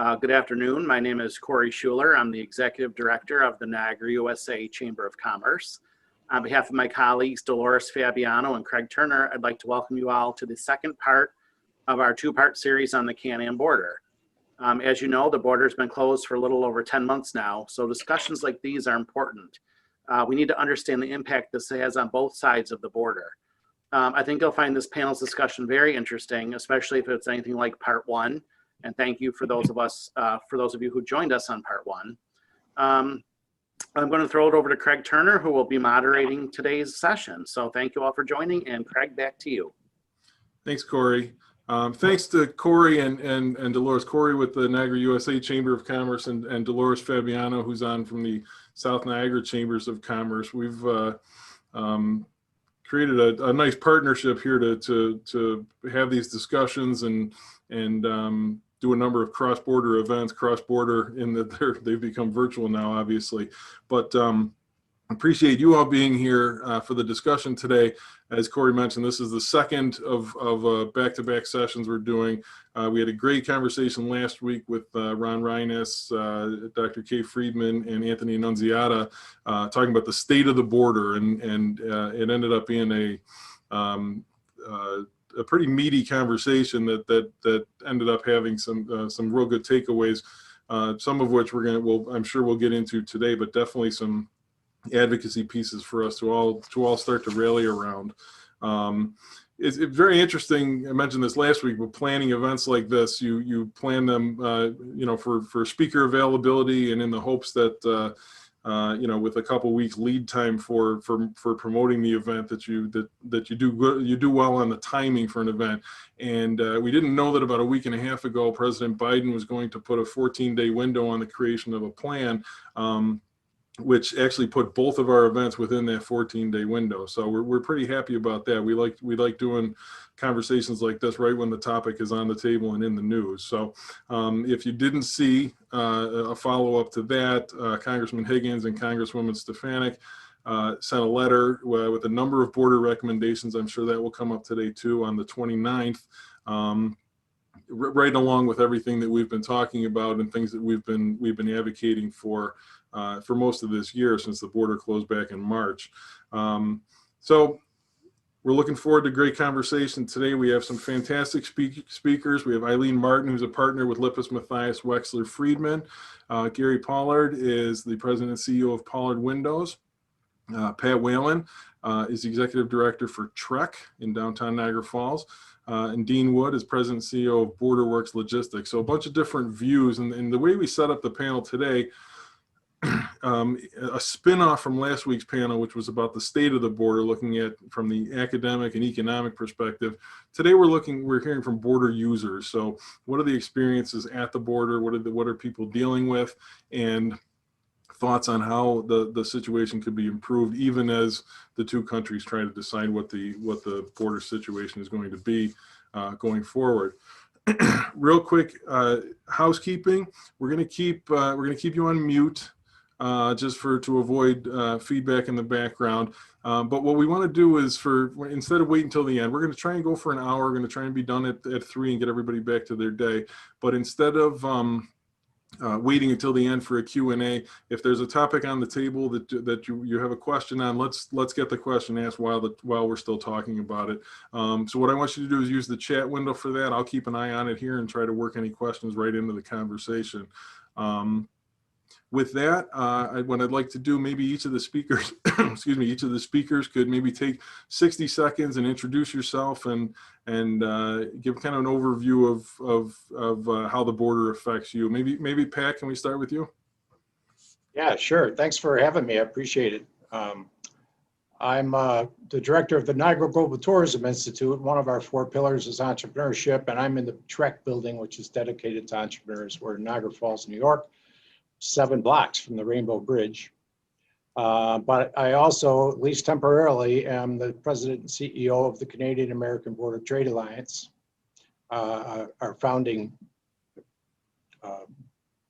Good afternoon. My name is Corey Schuler. I'm the Executive Director of the Niagara, USA Chamber of Commerce. On behalf of my colleagues, Dolores Fabiano and Craig Turner, I'd like to welcome you all to the second part of our two-part series on the CanAm border. As you know, the border has been closed for a little over 10 months now, so discussions like these are important. We need to understand the impact this has on both sides of the border. I think you'll find this panel's discussion very interesting, especially if it's anything like part one. And thank you for those of you who joined us on part one. I'm going to throw it over to Craig Turner, who will be moderating today's session. So thank you all for joining, and Craig, back to you. Thanks, Corey. Thanks to Corey and Dolores. Corey with the Niagara USA Chamber of Commerce and Dolores Fabiano, who's on from the South Niagara Chambers of Commerce. We've created a nice partnership here to have these discussions and do a number of cross-border events, cross-border in that they've become virtual now, obviously. But appreciate you all being here for the discussion today. As Corey mentioned, this is the second of back-to-back sessions we're doing. We had a great conversation last week with Ron Reines, Dr. Kay Friedman, and Anthony Annunziata talking about the state of the border, and it ended up being a pretty meaty conversation that ended up having some real good takeaways, some of which I'm sure we'll get into today, but definitely some advocacy pieces for us to all start to rally around. It's very interesting. I mentioned this last week, but planning events like this, you plan them, for speaker availability, and in the hopes that with a couple weeks lead time for promoting the event, that you do well on the timing for an event. And we didn't know that about a week and a half ago, President Biden was going to put a 14-day window on the creation of a plan, which actually put both of our events within that 14-day window. So we're pretty happy about that. We like doing conversations like this right when the topic is on the table and in the news. So if you didn't see a follow-up to that, Congressman Higgins and Congresswoman Stefanik sent a letter with a number of border recommendations. I'm sure that will come up today too on the 29th. Right along with everything that we've been talking about and things that we've been advocating for most of this year, since the border closed back in March. So we're looking forward to a great conversation today. We have some fantastic speakers. We have Eileen Martin, who's a partner with Lippis Mathias Wexler Friedman. Gary Pollard is the president and CEO of Pollard Windows. Pat Whalen is the executive director for Trek in downtown Niagara Falls. And Dean Wood is president and CEO of BorderWorks Logistics. So a bunch of different views. And the way we set up the panel today, a spin-off from last week's panel, which was about the state of the border, looking at from the academic and economic perspective. Today we're hearing from border users. So what are the experiences at the border? What are people dealing with? And thoughts on how the situation could be improved, even as the two countries try to decide what the border situation is going to be going forward. Real quick housekeeping: we're going to keep you on mute just to avoid feedback in the background. But what we want to do is, instead of waiting until the end, we're going to try and go for an hour. We're going to try and be done at 3 and get everybody back to their day. But instead of waiting until the end for a Q&A, if there's a topic on the table that you have a question on, let's get the question asked while we're still talking about it. So what I want you to do is use the chat window for that. I'll keep an eye on it here and try to work any questions right into the conversation. With that, what I'd like to do, maybe each of the speakers, each of the speakers could maybe take 60 seconds and introduce yourself and give kind of an overview of how the border affects you. Maybe Pat, can we start with you? Yeah, sure. Thanks for having me. I appreciate it. I'm the director of the Niagara Global Tourism Institute. One of our 4 pillars is entrepreneurship, and I'm in the Trek building, which is dedicated to entrepreneurs. We're in Niagara Falls, New York, 7 blocks from the Rainbow Bridge. But I also, at least temporarily, am the president and CEO of the Canadian American Border Trade Alliance. Our founding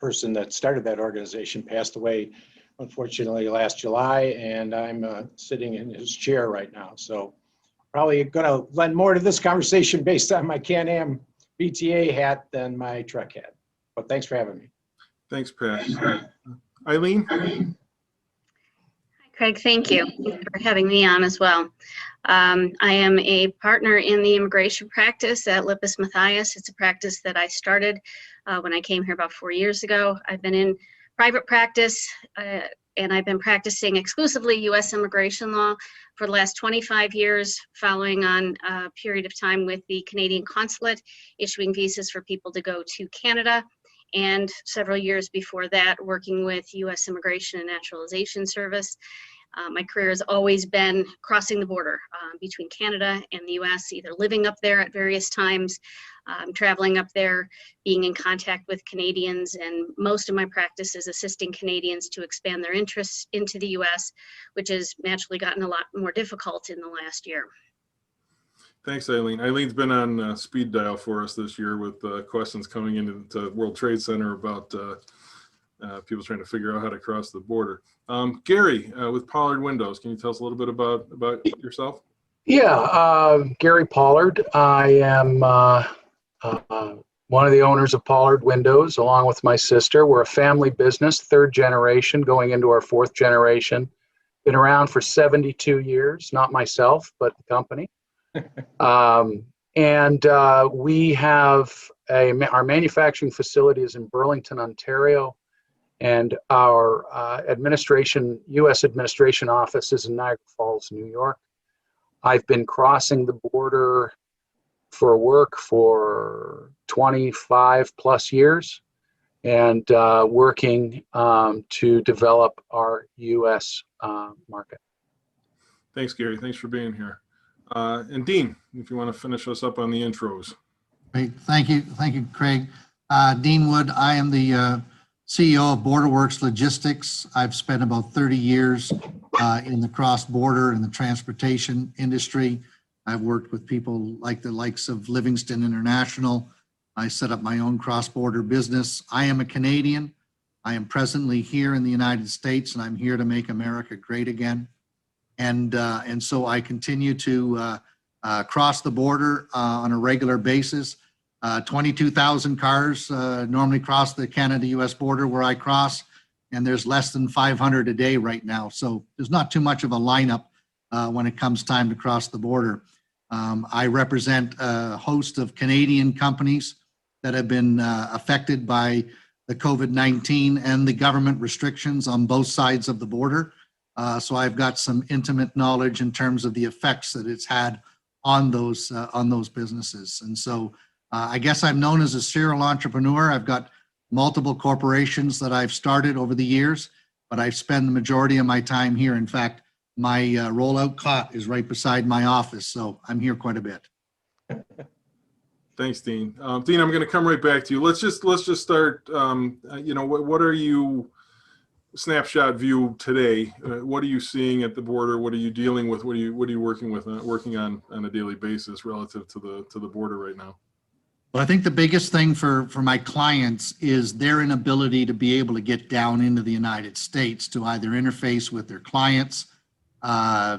person that started that organization passed away, unfortunately, last July, and I'm sitting in his chair right now. So probably going to lend more to this conversation based on my CanAm BTA hat than my Trek hat. But thanks for having me. Thanks, Pat. Eileen? Craig, thank you for having me on as well. I am a partner in the immigration practice at Lippis Mathias. It's a practice that I started when I came here about 4 years ago. I've been in private practice and I've been practicing exclusively U.S. immigration law for the last 25 years, following on a period of time with the Canadian consulate, issuing visas for people to go to Canada, and several years before that, working with U.S. Immigration and Naturalization Service. My career has always been crossing the border between Canada and the U.S., either living up there at various times, traveling up there, being in contact with Canadians, and most of my practice is assisting Canadians to expand their interests into the U.S., which has naturally gotten a lot more difficult in the last year. Thanks, Eileen. Eileen's been on speed dial for us this year with questions coming into the World Trade Center about people trying to figure out how to cross the border. Gary, with Pollard Windows, can you tell us a little bit about yourself? Yeah, Gary Pollard. I am one of the owners of Pollard Windows, along with my sister. We're a family business, third generation, going into our fourth generation. Been around for 72 years, not myself, but the company. We have our manufacturing facility is in Burlington, Ontario, and our U.S. administration office is in Niagara Falls, New York. I've been crossing the border for work for 25 plus years and working to develop our U.S. market. Thanks, Gary. Thanks for being here. And Dean, if you want to finish us up on the intros. Great. Thank you, Craig. Dean Wood, I am the CEO of BorderWorks Logistics. I've spent about 30 years in the cross-border and the transportation industry. I've worked with people like the likes of Livingston International. I set up my own cross-border business. I am a Canadian. I am presently here in the United States, and I'm here to make America great again. And so I continue to cross the border on a regular basis. 22,000 cars normally cross the Canada-US border where I cross, and there's less than 500 a day right now. So there's not too much of a lineup when it comes time to cross the border. I represent a host of Canadian companies that have been affected by the COVID-19 and the government restrictions on both sides of the border. So I've got some intimate knowledge in terms of the effects that it's had on those businesses. And so I guess I'm known as a serial entrepreneur. I've got multiple corporations that I've started over the years, but I spend the majority of my time here. In fact, my rollout cot is right beside my office, so I'm here quite a bit. Thanks, Dean. Dean, I'm going to come right back to you. Let's just start. What are you? Snapshot view today. What are you seeing at the border? What are you dealing with? What are you working on a daily basis relative to the border right now? Well, I think the biggest thing for my clients is their inability to be able to get down into the United States to either interface with their clients.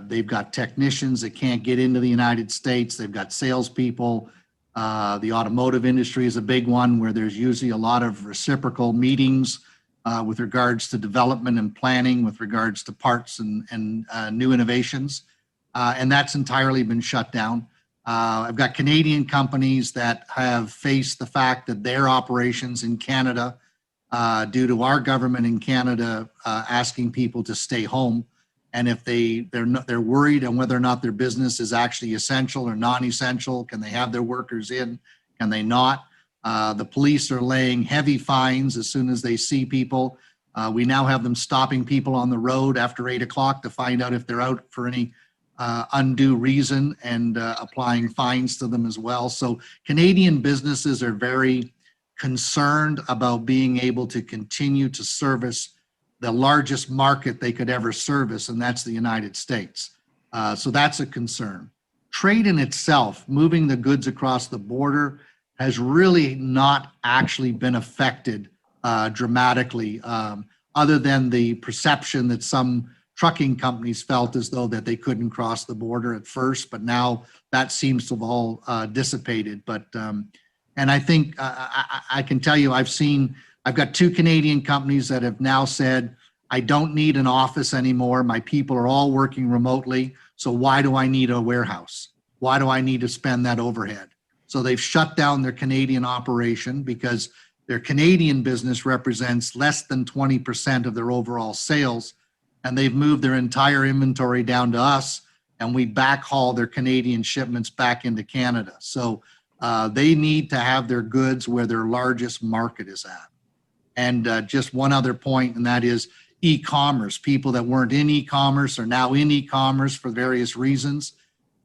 They've got technicians that can't get into the United States. They've got salespeople. The automotive industry is a big one where there's usually a lot of reciprocal meetings with regards to development and planning, with regards to parts and new innovations. And that's entirely been shut down. I've got Canadian companies that have faced the fact that their operations in Canada, due to our government in Canada asking people to stay home, and if they're worried on whether or not their business is actually essential or non-essential, can they have their workers in, can they not? The police are laying heavy fines as soon as they see people. We now have them stopping people on the road after 8 o'clock to find out if they're out for any undue reason and applying fines to them as well. So Canadian businesses are very concerned about being able to continue to service the largest market they could ever service, and that's the United States. So that's a concern. Trade in itself, moving the goods across the border, has really not actually been affected dramatically, other than the perception that some trucking companies felt as though that they couldn't cross the border at first, but now that seems to have all dissipated. But And I think I can tell you, I've got 2 Canadian companies that have now said, I don't need an office anymore. My people are all working remotely. So why do I need a warehouse? Why do I need to spend that overhead? So they've shut down their Canadian operation because their Canadian business represents less than 20% of their overall sales. And they've moved their entire inventory down to us, and we backhaul their Canadian shipments back into Canada. So they need to have their goods where their largest market is at. And just one other point, and that is e-commerce. People that weren't in e-commerce are now in e-commerce for various reasons.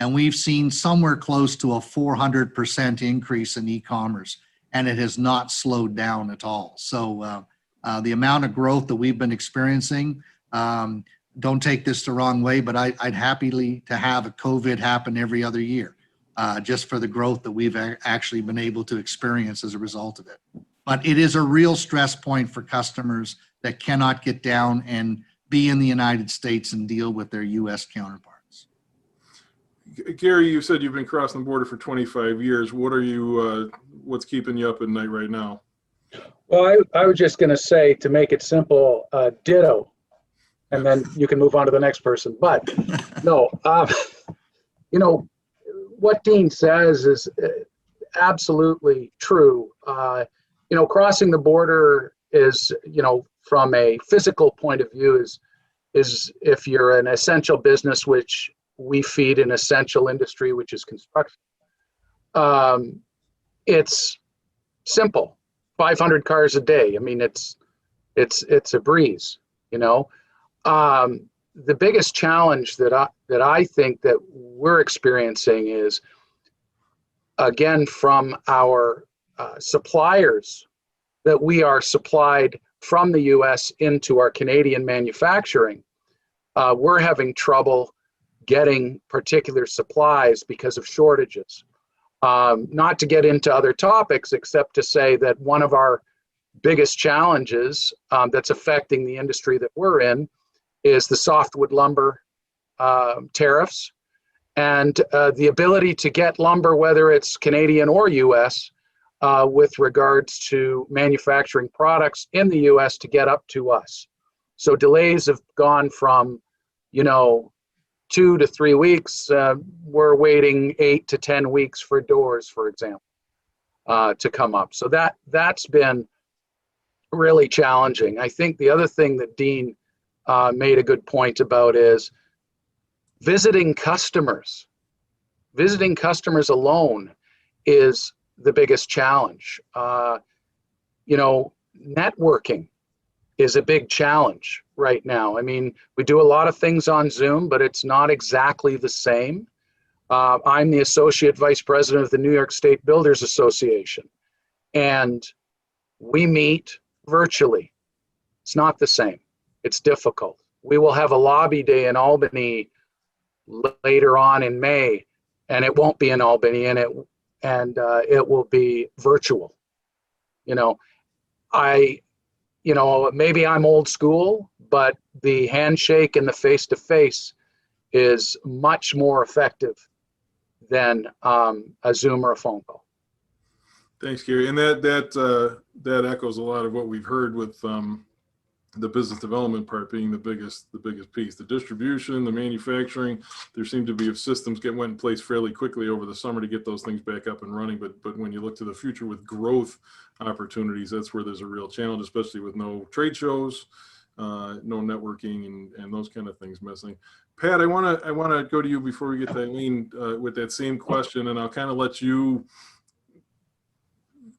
And we've seen somewhere close to a 400% increase in e-commerce, and it has not slowed down at all. So the amount of growth that we've been experiencing, don't take this the wrong way, but I'd happily to have a COVID happen every other year, just for the growth that we've actually been able to experience as a result of it. But it is a real stress point for customers that cannot get down and be in the United States and deal with their U.S. counterparts. Gary, you said you've been crossing the border for 25 years. What are you, what's keeping you up at night right now? Well, I was just going to say, to make it simple, ditto, and then you can move on to the next person. But no, you know, what Dean says is absolutely true. You know, crossing the border is, you know, from a physical point of view is if you're an essential business, which we feed an essential industry, which is construction. It's simple, 500 cars a day. I mean, it's a breeze, you know. The biggest challenge that I think that we're experiencing is, again, from our suppliers, that we are supplied from the US into our Canadian manufacturing. We're having trouble getting particular supplies because of shortages. Not to get into other topics, except to say that one of our biggest challenges that's affecting the industry that we're in is the softwood lumber tariffs, and the ability to get lumber, whether it's Canadian or US, with regards to manufacturing products in the US to get up to us. So delays have gone from, you know, 2 to 3 weeks. We're waiting 8 to 10 weeks for doors, for example, to come up. So that's been really challenging. I think the other thing that Dean made a good point about is visiting customers. Visiting customers alone is the biggest challenge. You know, networking is a big challenge right now. I mean, we do a lot of things on Zoom, but it's not exactly the same. I'm the Associate Vice President of the New York State Builders Association, and we meet virtually. It's not the same. It's difficult. We will have a lobby day in Albany later on in May, and it won't be in Albany, and it will be virtual. You know, you know, maybe I'm old school, but the handshake and the face-to-face is much more effective than a Zoom or a phone call. Thanks, Gary. And that echoes a lot of what we've heard with the business development part being the biggest piece. The distribution, the manufacturing, there seemed to be systems went in place fairly quickly over the summer to get those things back up and running. But when you look to the future with growth opportunities, that's where there's a real challenge, especially with no trade shows, no networking, and those kind of things missing. Pat, I want to go to you before we get to Eileen with that same question, and I'll kind of let you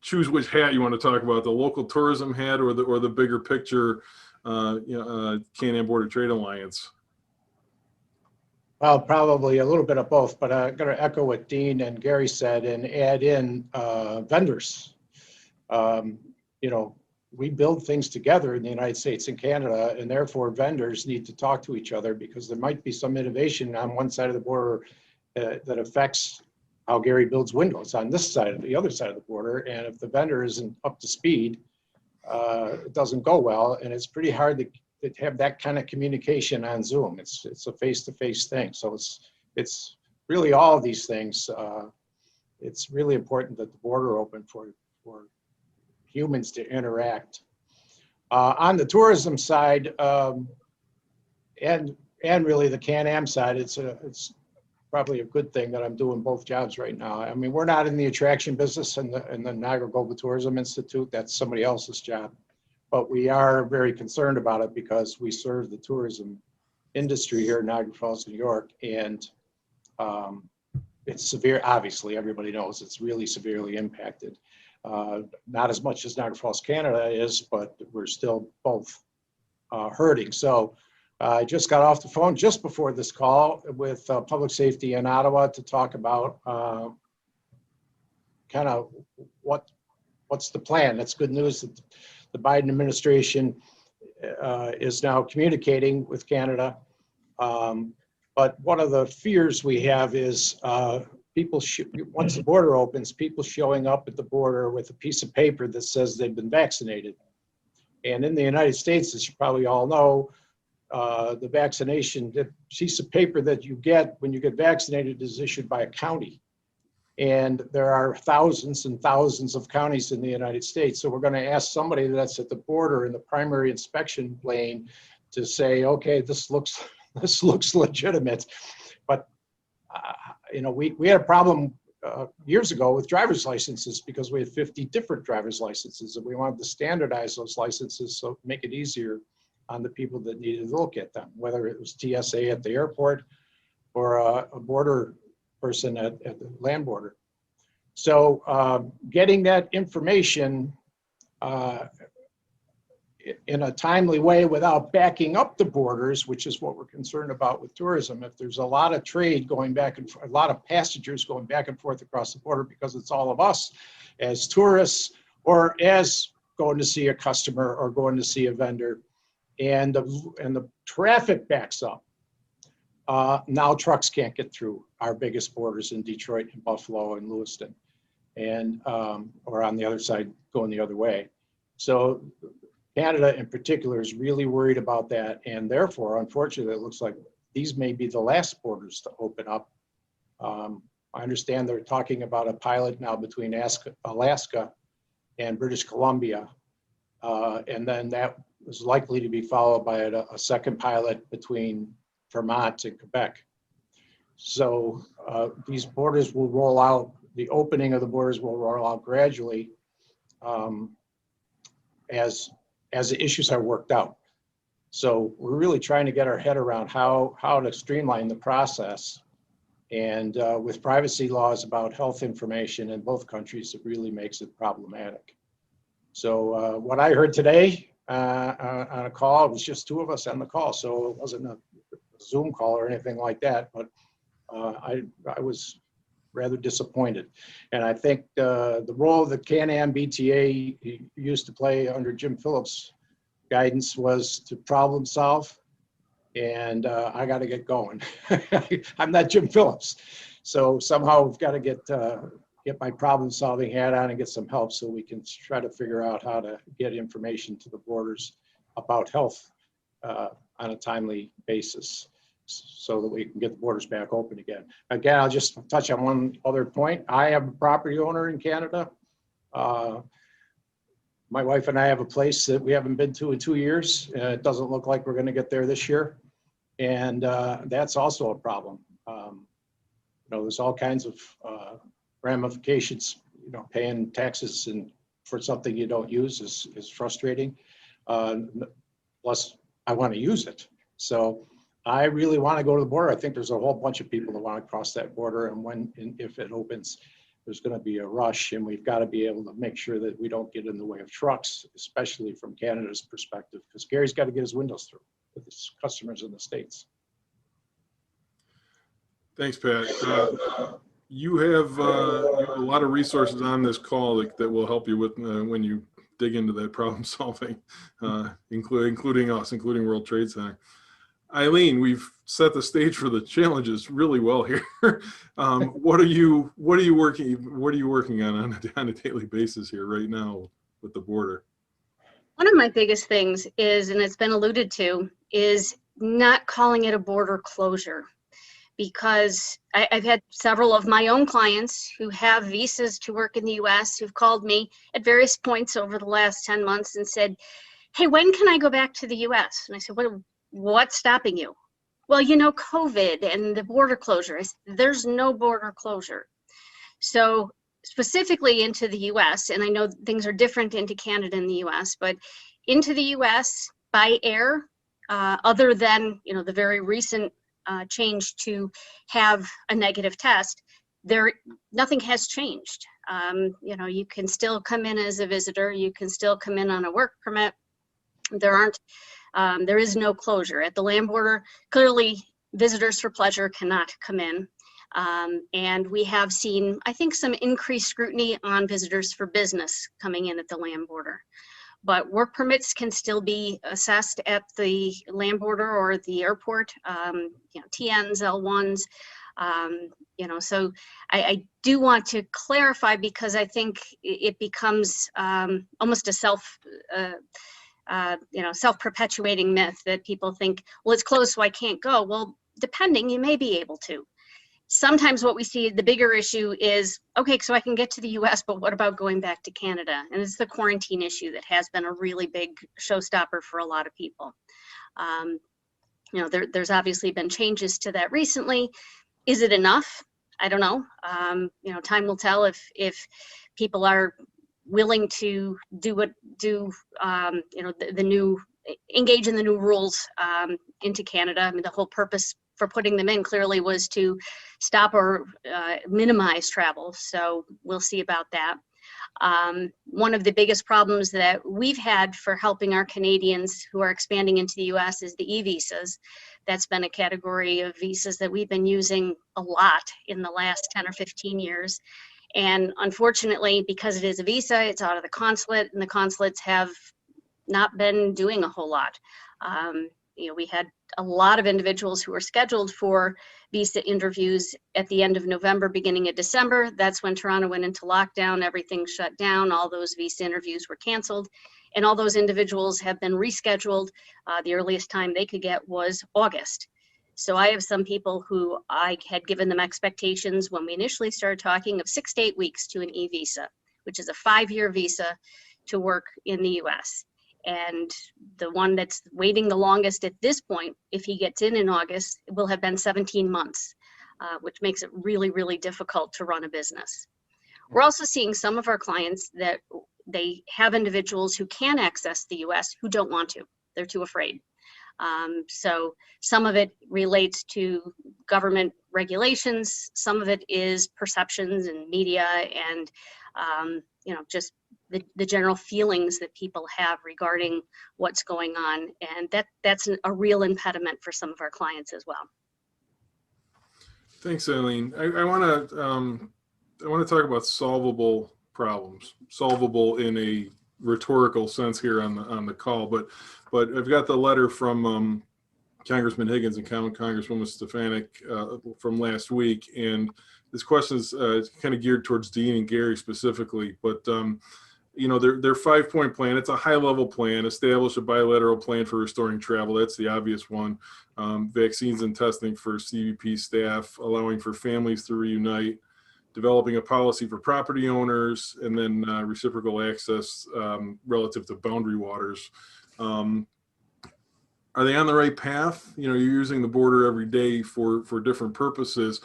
choose which hat you want to talk about, the local tourism hat or the bigger picture, CanAm Border Trade Alliance. Well, probably a little bit of both, but I'm going to echo what Dean and Gary said and add in vendors. You know, we build things together in the United States and Canada, and therefore vendors need to talk to each other because there might be some innovation on one side of the border that affects how Gary builds windows on this side of the other side of the border. And if the vendor isn't up to speed, it doesn't go well. And it's pretty hard to have that kind of communication on Zoom. It's a face-to-face thing. So it's really all of these things it's really important that the border open for humans to interact. On the tourism side, and really the CanAm side, it's probably a good thing that I'm doing both jobs right now. I mean, we're not in the attraction business in the Niagara Global Tourism Institute. That's somebody else's job. But we are very concerned about it because we serve the tourism industry here in Niagara Falls, New York. And it's severe, obviously, everybody knows it's really severely impacted. Not as much as Niagara Falls, Canada is, but we're still both hurting. So I just got off the phone just before this call with Public Safety in Ottawa to talk about kind of what's the plan. That's good news that the Biden administration is now communicating with Canada. But one of the fears we have is people, once the border opens, people showing up at the border with a piece of paper that says they've been vaccinated. And in the United States, as you probably all know, the vaccination, the piece of paper that you get when you get vaccinated is issued by a county. And there are thousands and thousands of counties in the United States. So we're going to ask somebody that's at the border in the primary inspection lane to say, okay, this looks legitimate. But you know, we had a problem years ago with driver's licenses because we had 50 different driver's licenses, and we wanted to standardize those licenses so make it easier on the people that needed to look at them, whether it was TSA at the airport or a border person at the land border. So getting that information in a timely way without backing up the borders, which is what we're concerned about with tourism. If there's a lot of trade going back and a lot of passengers going back and forth across the border because it's all of us as tourists or as going to see a customer or going to see a vendor, and the traffic backs up. Now trucks can't get through our biggest borders in Detroit and Buffalo and Lewiston, and or on the other side going the other way. So Canada in particular is really worried about that, and therefore, unfortunately, it looks like these may be the last borders to open up. I understand they're talking about a pilot now between Alaska and British Columbia, and then that is likely to be followed by a second pilot between Vermont and Quebec. So these borders will roll out, the opening of the borders will roll out gradually as the issues are worked out. So we're really trying to get our head around how to streamline the process. And with privacy laws about health information in both countries, it really makes it problematic. So what I heard today on a call, it was just two of us on the call, so it wasn't a Zoom call or anything like that, but I was rather disappointed. And I think the role the CanAm BTA used to play under Jim Phillips' guidance was to problem solve, and I got to get going. I'm not Jim Phillips, so somehow we've got to get my problem solving hat on and get some help so we can try to figure out how to get information to the borders about health on a timely basis so that we can get the borders back open again. Again, I'll just touch on one other point. I am a property owner in Canada. My wife and I have a place that we haven't been to in 2 years. It doesn't look like we're going to get there this year. And that's also a problem. You know, there's all kinds of ramifications. You know, paying taxes and for something you don't use is frustrating. Plus, I want to use it. So I really want to go to the border. I think there's a whole bunch of people that want to cross that border, and if it opens, there's going to be a rush, and we've got to be able to make sure that we don't get in the way of trucks, especially from Canada's perspective, because Gary's got to get his windows through with his customers in the States. Thanks, Pat. You have a lot of resources on this call that will help you with when you dig into that problem solving, including us, including World Trade Center. Eileen, we've set the stage for the challenges really well here. What are you working on a daily basis here right now with the border? One of my biggest things is, and it's been alluded to, is not calling it a border closure. because I've had several of my own clients who have visas to work in the US who've called me at various points over the last 10 months and said, hey, when can I go back to the US? And I said, what's stopping you? Well, you know, COVID and the border closure. There's no border closure. So specifically into the US, and I know things are different into Canada and the US, but into the US by air, other than, you know, the very recent change to have a negative test, nothing has changed. You know, you can still come in as a visitor, you can still come in on a work permit. There is no closure. At the land border, clearly visitors for pleasure cannot come in. And we have seen, I think, some increased scrutiny on visitors for business coming in at the land border. But work permits can still be assessed at the land border or at the airport, you know, TNs, L1s, you know, so I do want to clarify, because I think it becomes almost a self-perpetuating myth that people think, well, it's closed, so I can't go. Well, depending, you may be able to. Sometimes what we see, the bigger issue is, okay, so I can get to the US, but what about going back to Canada? And it's the quarantine issue that has been a really big showstopper for a lot of people. You know, there's obviously been changes to that recently. Is it enough? I don't know. You know, time will tell if people are willing to engage in the new rules into Canada. I mean, the whole purpose for putting them in clearly was to stop or minimize travel. So we'll see about that. One of the biggest problems that we've had for helping our Canadians who are expanding into the US is the e-visas. That's been a category of visas that we've been using a lot in the last 10 or 15 years. And unfortunately, because it is a visa, it's out of the consulate, and the consulates have not been doing a whole lot. You know, we had a lot of individuals who were scheduled for visa interviews at the end of November, beginning of December. That's when Toronto went into lockdown, everything shut down, all those visa interviews were canceled, and all those individuals have been rescheduled. The earliest time they could get was August. So I have some people who I had given them expectations when we initially started talking of 6 to 8 weeks to an e-visa, which is a 5-year visa to work in the US. And the one that's waiting the longest at this point, if he gets in August, will have been 17 months, which makes it really, really difficult to run a business. We're also seeing some of our clients that they have individuals who can access the US who don't want to. They're too afraid. So some of it relates to government regulations. Some of it is perceptions and media and, you know, just the general feelings that people have regarding what's going on. And that's a real impediment for some of our clients as well. Thanks, Eileen. I want to talk about solvable problems, solvable in a rhetorical sense here on the call, but I've got the letter from Congressman Higgins and Congresswoman Stefanik from last week, and this question is kind of geared towards Dean and Gary specifically, but you know, their 5-point plan, it's a high-level plan. Establish a bilateral plan for restoring travel. That's the obvious one. Vaccines and testing for CBP staff, allowing for families to reunite, developing a policy for property owners, and then reciprocal access relative to boundary waters. Are they on the right path? You know, you're using the border every day for different purposes.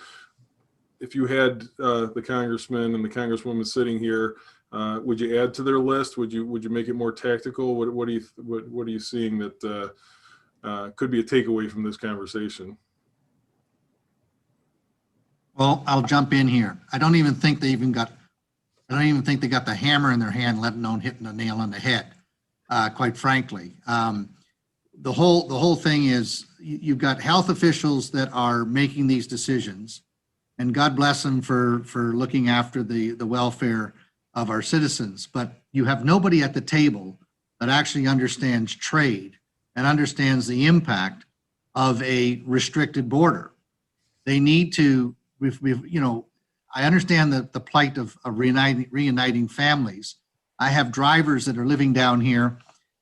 If you had the congressman and the congresswoman sitting here, would you add to their list? Would you make it more tactical? What are you seeing that could be a takeaway from this conversation? Well, I'll jump in here. I don't even think they got the hammer in their hand, let alone hitting the nail on the head. Quite frankly, the whole thing is you've got health officials that are making these decisions, and God bless them for looking after the welfare of our citizens. But you have nobody at the table that actually understands trade and understands the impact of a restricted border. They need to, you know, I understand the plight of reuniting families. I have drivers that are living down here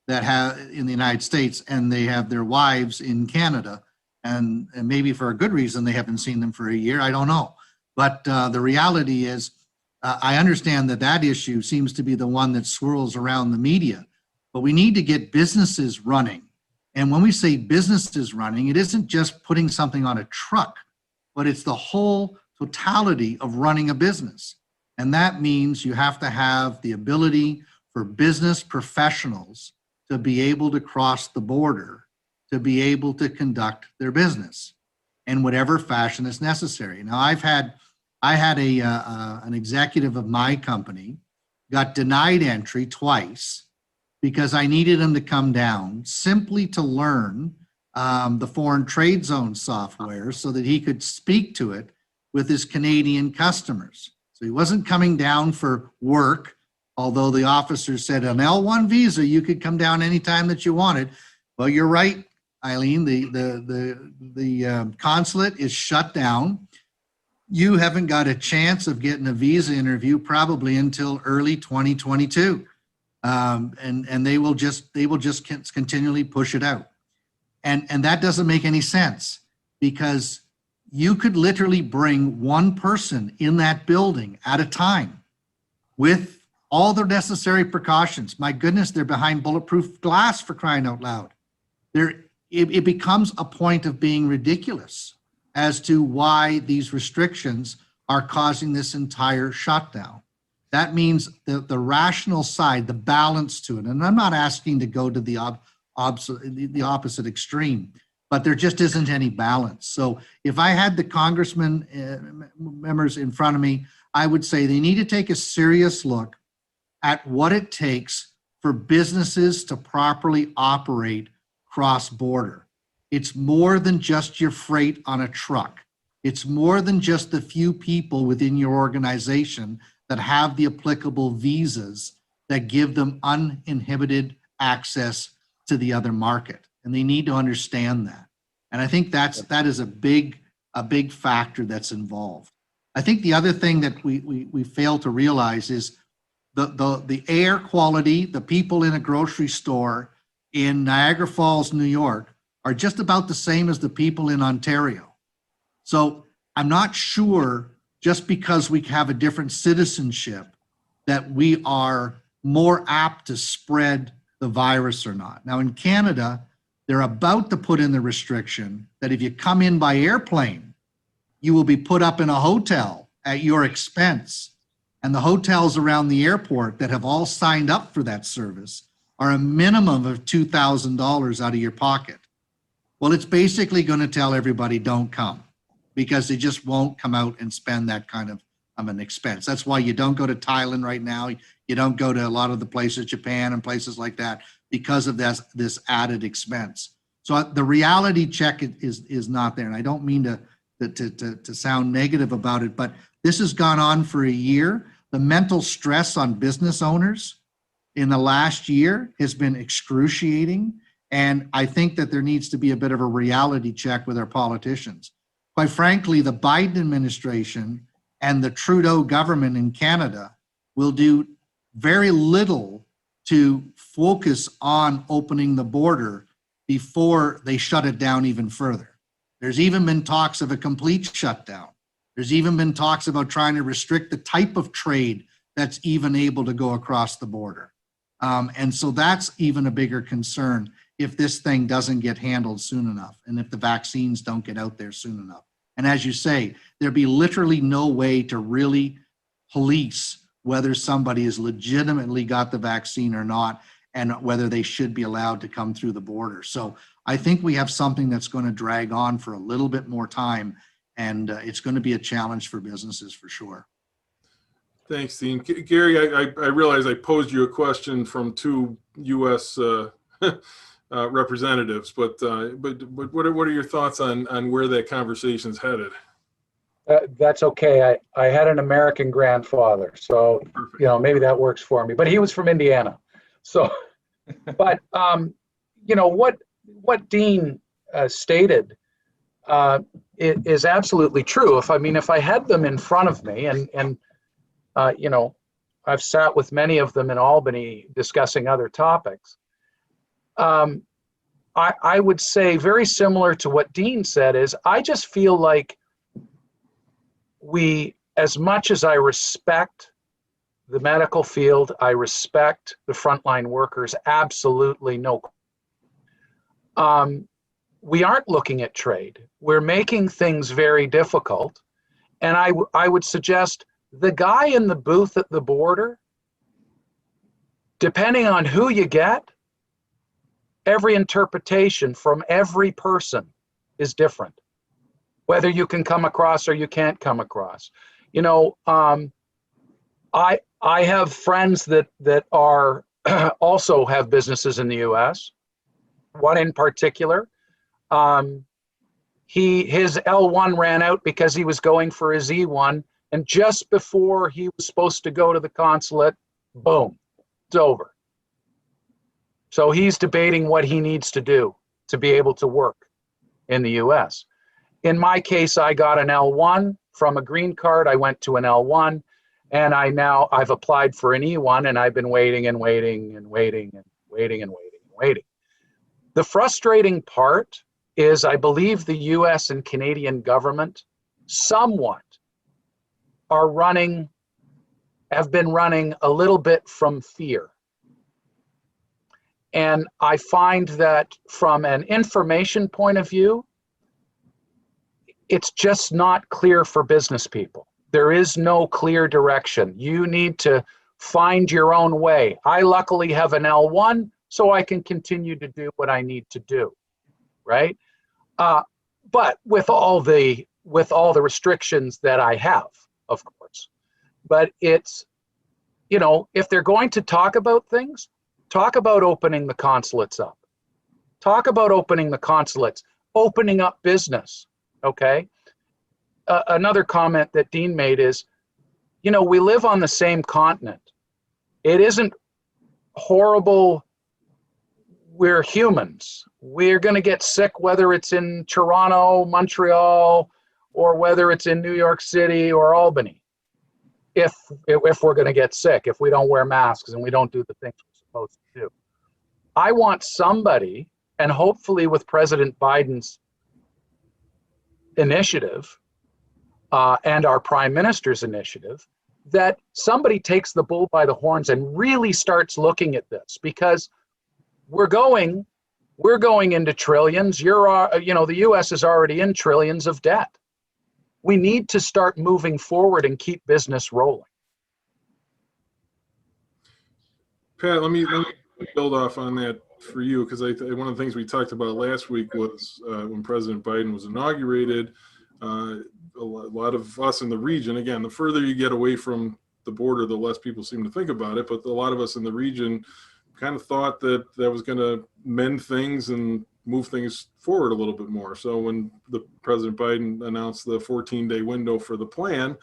that have in the United States, and they have their wives in Canada, And maybe for a good reason, they haven't seen them for a year. I don't know. But the reality is, I understand that that issue seems to be the one that swirls around the media, but we need to get businesses running. And when we say businesses running, it isn't just putting something on a truck, but it's the whole totality of running a business. And that means you have to have the ability for business professionals to be able to cross the border, to be able to conduct their business in whatever fashion is necessary. Now, I had an executive of my company got denied entry twice because I needed him to come down simply to learn the foreign trade zone software so that he could speak to it with his Canadian customers. So he wasn't coming down for work, although the officer said an L1 visa, you could come down anytime that you wanted. Well, you're right, Eileen, the consulate is shut down. You haven't got a chance of getting a visa interview probably until early 2022. And they will just continually push it out. And that doesn't make any sense, because you could literally bring one person in that building at a time with all the necessary precautions. My goodness, they're behind bulletproof glass, for crying out loud. It becomes a point of being ridiculous as to why these restrictions are causing this entire shutdown. That means the rational side, the balance to it, and I'm not asking to go to the opposite extreme, but there just isn't any balance. So if I had the congressman members in front of me, I would say they need to take a serious look at what it takes for businesses to properly operate cross-border. It's more than just your freight on a truck. It's more than just the few people within your organization that have the applicable visas that give them uninhibited access to the other market. And they need to understand that. And I think that is a big factor that's involved. I think the other thing that we fail to realize is the air quality. The people in a grocery store in Niagara Falls, New York, are just about the same as the people in Ontario. So I'm not sure, just because we have a different citizenship, that we are more apt to spread the virus or not. Now in Canada, they're about to put in the restriction that if you come in by airplane, you will be put up in a hotel at your expense. And the hotels around the airport that have all signed up for that service are a minimum of $2,000 out of your pocket. Well, it's basically going to tell everybody don't come, because they just won't come out and spend that kind of an expense. That's why you don't go to Thailand right now. You don't go to a lot of the places, Japan and places like that, because of this added expense. So the reality check is not there. And I don't mean to sound negative about it, but this has gone on for a year. The mental stress on business owners in the last year has been excruciating. And I think that there needs to be a bit of a reality check with our politicians. Quite frankly, the Biden administration and the Trudeau government in Canada will do very little to focus on opening the border before they shut it down even further. There's even been talks of a complete shutdown. There's even been talks about trying to restrict the type of trade that's even able to go across the border. And so that's even a bigger concern if this thing doesn't get handled soon enough, and if the vaccines don't get out there soon enough. And as you say, there'd be literally no way to really police whether somebody has legitimately got the vaccine or not, and whether they should be allowed to come through the border. So I think we have something that's going to drag on for a little bit more time, and it's going to be a challenge for businesses for sure. Thanks, Dean. Gary, I realize I posed you a question from two U.S. Representatives, but what are your thoughts on where that conversation's headed? That's okay. I had an American grandfather, so Perfect. you know, maybe that works for me. But he was from Indiana, so. But you know what Dean stated is absolutely true. If I had them in front of me, and you know, I've sat with many of them in Albany discussing other topics. I would say very similar to what Dean said is I just feel like as much as I respect the medical field, I respect the frontline workers, absolutely no. We aren't looking at trade. We're making things very difficult. And I would suggest the guy in the booth at the border, depending on who you get, every interpretation from every person is different, whether you can come across or you can't come across. You know, I have friends that are also have businesses in the U.S. One in particular, his L1 ran out because he was going for his E1, and just before he was supposed to go to the consulate, boom, it's over. So he's debating what he needs to do to be able to work in the U.S. In my case, I got an L1 from a green card. I went to an L1, and I've applied for an E1, and I've been waiting and waiting and waiting and waiting and waiting and waiting. The frustrating part is I believe the U.S. and Canadian government somewhat have been running a little bit from fear. And I find that from an information point of view, it's just not clear for business people. There is no clear direction. You need to find your own way. I luckily have an L1, so I can continue to do what I need to do, right? But with all the restrictions that I have, of course. But it's, you know, if they're going to talk about things, talk about opening the consulates up. Talk about opening the consulates, opening up business, okay? Another comment that Dean made is, you know, we live on the same continent. It isn't horrible. We're humans. We're going to get sick whether it's in Toronto, Montreal, or whether it's in New York City or Albany. If we're going to get sick, if we don't wear masks and we don't do the things we're supposed to do. I want somebody, and hopefully with President Biden's initiative and our Prime Minister's initiative, that somebody takes the bull by the horns and really starts looking at this, because we're going into trillions. You know, the U.S. is already in trillions of debt. We need to start moving forward and keep business rolling. Pat, let me build off on that for you, because one of the things we talked about last week was when President Biden was inaugurated, a lot of us in the region, again, the further you get away from the border, the less people seem to think about it, but a lot of us in the region kind of thought that was going to mend things and move things forward a little bit more. So when the President Biden announced the 14-day window for the plan,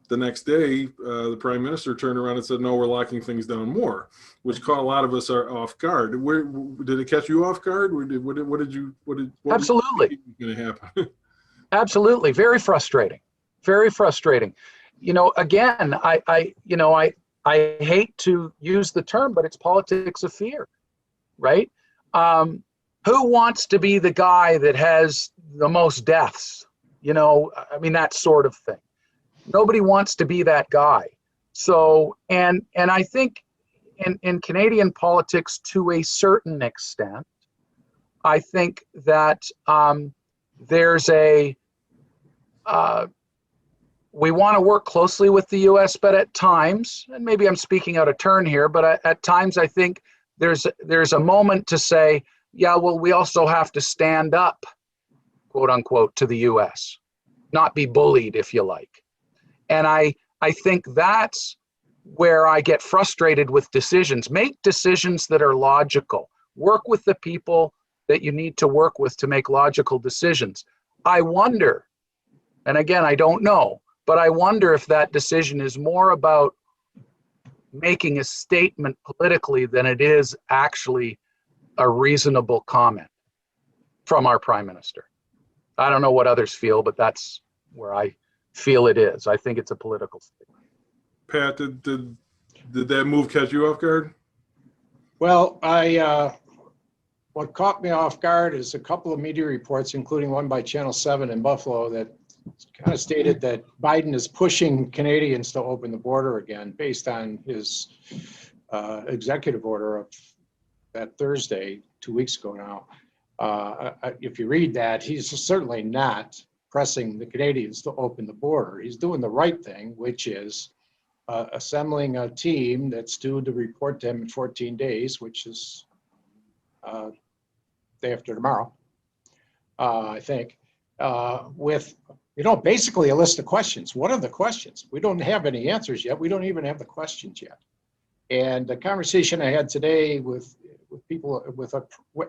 the next day, the Prime Minister turned around and said, no, we're locking things down more, which caught a lot of us off guard. Did it catch you off guard? What Absolutely. Going to happen? Absolutely. Very frustrating. Very frustrating. You know, again, I hate to use the term, but it's politics of fear, right? Who wants to be the guy that has the most deaths? You know, I mean, that sort of thing. Nobody wants to be that guy. So, and I think in Canadian politics, to a certain extent, I think that there's we want to work closely with the U.S., but at times, and maybe I'm speaking out of turn here, but at times I think there's a moment to say, yeah, well, we also have to stand up, quote unquote, to the U.S., not be bullied, if you like. And I think that's where I get frustrated with decisions. Make decisions that are logical. Work with the people that you need to work with to make logical decisions. I wonder, and again, I don't know, but I wonder if that decision is more about making a statement politically than it is actually a reasonable comment from our Prime Minister. I don't know what others feel, but that's where I feel it is. I think it's a political statement. Pat, did that move catch you off guard? Well, I what caught me off guard is a couple of media reports, including one by Channel 7 in Buffalo, that kind of stated that Biden is pushing Canadians to open the border again based on his executive order of that Thursday, 2 weeks ago now. If you read that, he's certainly not pressing the Canadians to open the border. He's doing the right thing, which is assembling a team that's due to report to him in 14 days, which is day after tomorrow, I think, with, basically a list of questions. What are the questions? We don't have any answers yet. We don't even have the questions yet. And the conversation I had today with people, with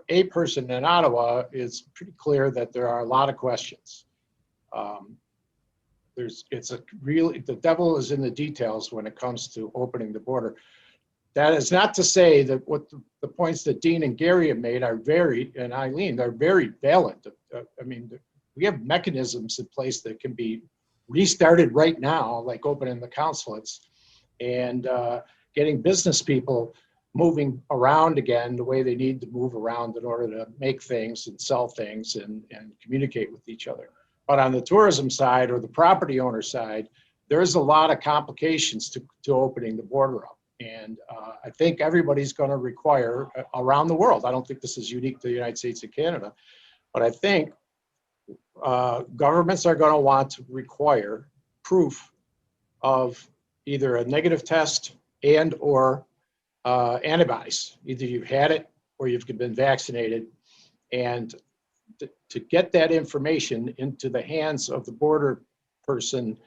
a person in Ottawa, is pretty clear that there are a lot of questions. The devil is in the details when it comes to opening the border. That is not to say that what the points that Dean and Gary have made are and Eileen, they're very valid. I mean, we have mechanisms in place that can be restarted right now, like opening the consulates and getting business people moving around again the way they need to move around in order to make things and sell things and communicate with each other. But on the tourism side or the property owner side, there's a lot of complications to opening the border up. And I think everybody's going to require around the world. I don't think this is unique to the United States and Canada, but I think governments are going to want to require proof of either a negative test and or antibodies. Either you've had it or you've been vaccinated. And to get that information into the hands of the border person,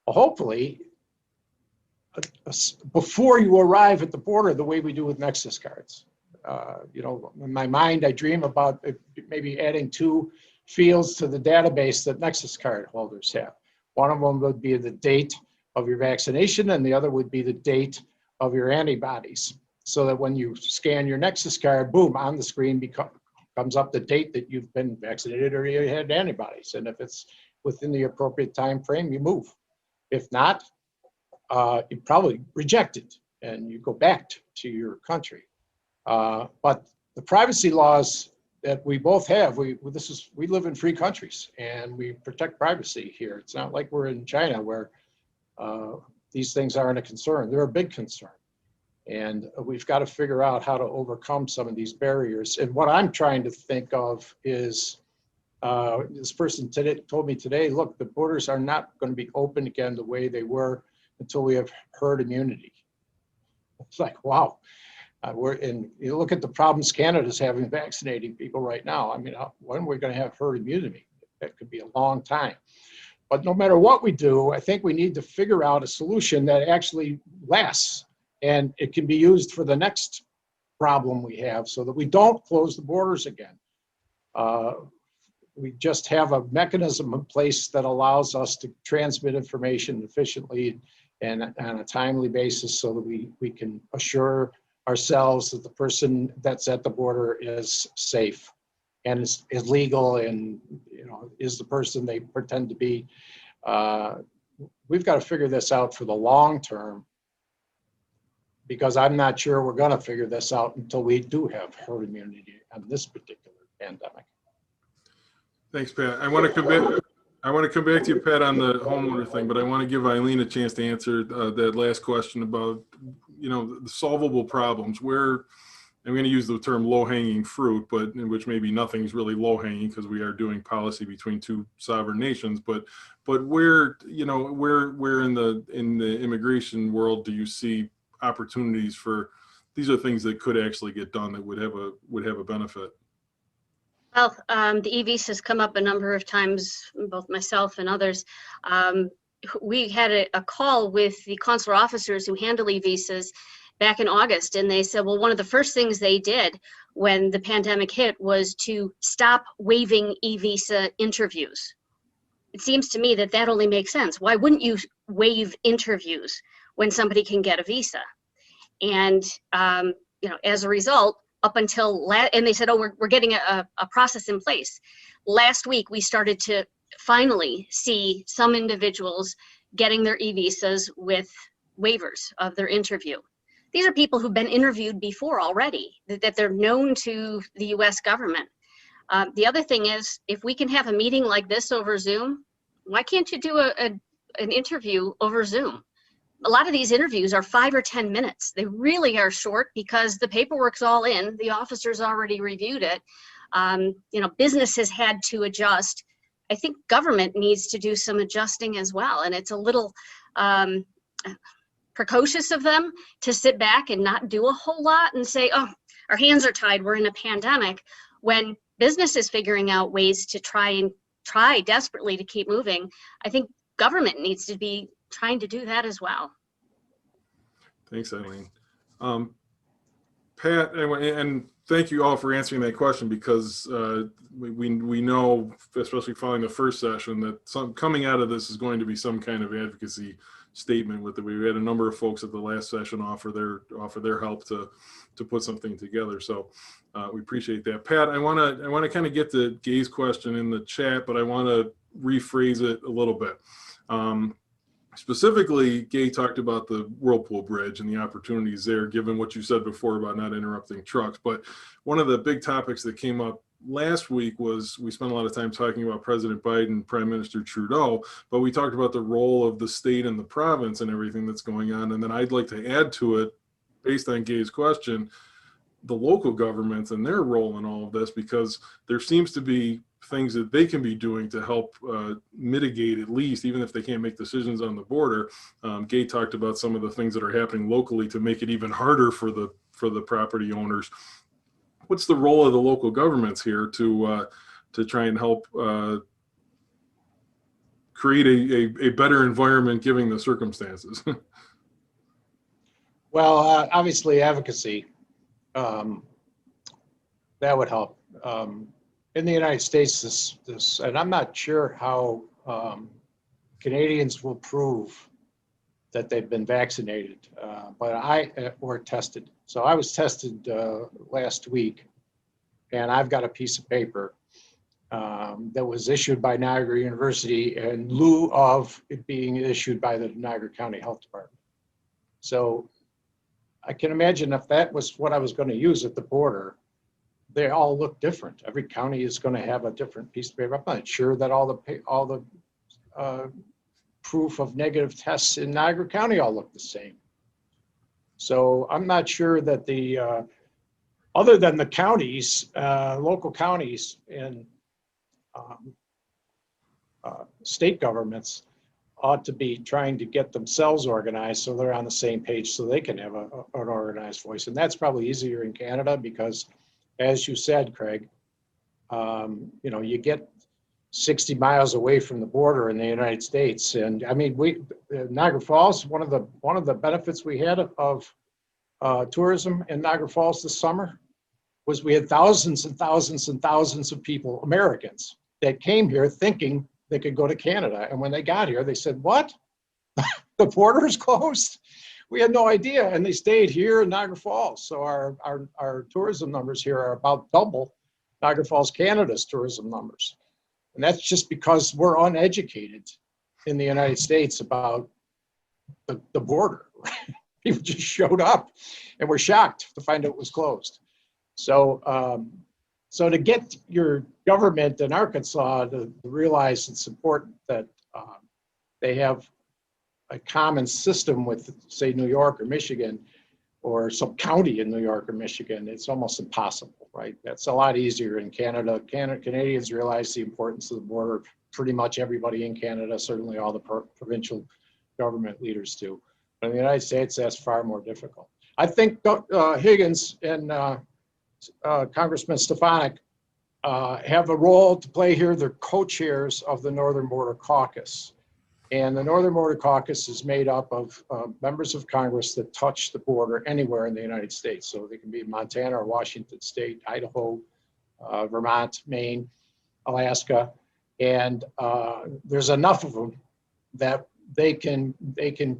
hopefully, before you arrive at the border, the way we do with Nexus cards. In my mind, I dream about maybe adding 2 fields to the database that Nexus card holders have. One of them would be the date of your vaccination, and the other would be the date of your antibodies. So that when you scan your Nexus card, boom, on the screen comes up the date that you've been vaccinated or you had antibodies. And if it's within the appropriate time frame, you move. If not, you probably reject it and you go back to your country. But the privacy laws that we both have, we live in free countries and we protect privacy here. It's not like we're in China where these things aren't a concern. They're a big concern. And we've got to figure out how to overcome some of these barriers. And what I'm trying to think of is, this person told me today, look, the borders are not going to be open again the way they were until we have herd immunity. It's like, wow. You look at the problems Canada's having vaccinating people right now. I mean, when are we going to have herd immunity? That could be a long time. But no matter what we do, I think we need to figure out a solution that actually lasts and it can be used for the next problem we have so that we don't close the borders again. We just have a mechanism in place that allows us to transmit information efficiently and on a timely basis so that we can assure ourselves that the person that's at the border is safe and is legal and is the person they pretend to be. We've got to figure this out for the long term, because I'm not sure we're going to figure this out until we do have herd immunity on this particular pandemic. Thanks, Pat. I want to come back to you, Pat, on the homeowner thing, but I want to give Eileen a chance to answer that last question about, the solvable problems. Where I'm going to use the term low-hanging fruit, but in which maybe nothing's really low-hanging because we are doing policy between 2 sovereign nations. But where where in the immigration world do you see opportunities for these are things that could actually get done that would have a benefit? Well, the e-visa has come up a number of times, both myself and others. We had a call with the consular officers who handle e-visas back in August, and they said, well, one of the first things they did when the pandemic hit was to stop waiving e-visa interviews. It seems to me that only makes sense. Why wouldn't you waive interviews when somebody can get a visa? And as a result, up until and they said, oh, we're getting a process in place. Last week, we started to finally see some individuals getting their e-visas with waivers of their interview. these are people who've been interviewed before already, that they're known to the US government. The other thing is, if we can have a meeting like this over Zoom, why can't you do an interview over Zoom? A lot of these interviews are 5 or 10 minutes. They really are short because the paperwork's all in, the officer's already reviewed it. You know, business has had to adjust. I think government needs to do some adjusting as well. And it's a little precocious of them to sit back and not do a whole lot and say, oh, our hands are tied, we're in a pandemic, when business is figuring out ways to try desperately to keep moving. I think government needs to be trying to do that as well. Thanks, Eileen. Pat, and thank you all for answering that question, because we know, especially following the first session, that coming out of this is going to be some kind of advocacy statement with it. We had a number of folks at the last session offer their help to put something together. So we appreciate that. Pat, I want to kind of get to Gay's question in the chat, but I want to rephrase it a little bit. Specifically, Gay talked about the Whirlpool Bridge and the opportunities there, given what you said before about not interrupting trucks. But one of the big topics that came up last week was, we spent a lot of time talking about President Biden, Prime Minister Trudeau, but we talked about the role of the state and the province and everything that's going on. And then I'd like to add to it, based on Gay's question, the local governments and their role in all of this, because there seems to be things that they can be doing to help mitigate, at least, even if they can't make decisions on the border. Gay talked about some of the things that are happening locally to make it even harder for the property owners. What's the role of the local governments here to try and help create a better environment given the circumstances? Well, obviously advocacy, that would help. In the United States, and I'm not sure how Canadians will prove that they've been vaccinated, or tested. So I was tested last week, and I've got a piece of paper that was issued by Niagara University in lieu of it being issued by the Niagara County Health Department. So I can imagine if that was what I was going to use at the border, they all look different. Every county is going to have a different piece of paper. I'm not sure that all the proof of negative tests in Niagara County all look the same. So I'm not sure that other than the counties, local counties and state governments ought to be trying to get themselves organized so they're on the same page, so they can have an organized voice. And that's probably easier in Canada because, as you said, Craig, you know, you get 60 miles away from the border in the United States. And I mean, Niagara Falls, one of the benefits we had of tourism in Niagara Falls this summer was we had thousands and thousands and thousands of people, Americans, that came here thinking they could go to Canada. And when they got here, they said, what? The border is closed? We had no idea. And they stayed here in Niagara Falls. So our tourism numbers here are about double Niagara Falls, Canada's tourism numbers. And that's just because we're uneducated in the United States about the border. People just showed up and were shocked to find out it was closed. So, so to get your government in Arkansas to realize it's important that they have a common system with, say, New York or Michigan, or some county in New York or Michigan, it's almost impossible, right? That's a lot easier in Canada. Canadians realize the importance of the border. Pretty much everybody in Canada, certainly all the provincial government leaders do. But in the United States, that's far more difficult. I think Higgins and Congressman Stefanik have a role to play here. They're co-chairs of the Northern Border Caucus. And the Northern Border Caucus is made up of members of Congress that touch the border anywhere in the United States. So they can be Montana or Washington State, Idaho, Vermont, Maine, Alaska. And there's enough of them that they can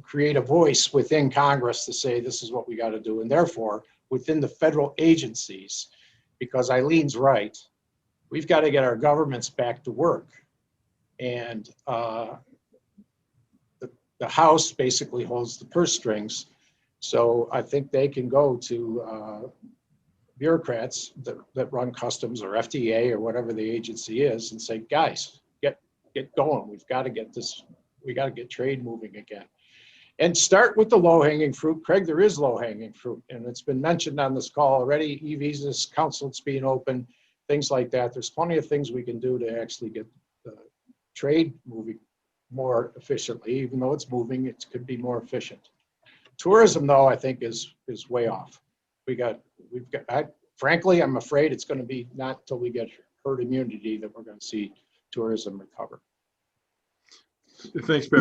create a voice within Congress to say, this is what we got to do. And therefore, within the federal agencies, because Eileen's right, we've got to get our governments back to work. And the House basically holds the purse strings, So I think they can go to bureaucrats that run customs or FDA or whatever the agency is and say, guys, get going. We've got to get this, we got to get trade moving again. And start with the low-hanging fruit. Craig, there is low-hanging fruit, and it's been mentioned on this call already. E-visas, consulates being open, things like that. There's plenty of things we can do to actually get the trade moving more efficiently. Even though it's moving, it could be more efficient. Tourism, though, I think is way off. Frankly, I'm afraid it's going to be not until we get herd immunity that we're going to see tourism recover. Thanks, Pat.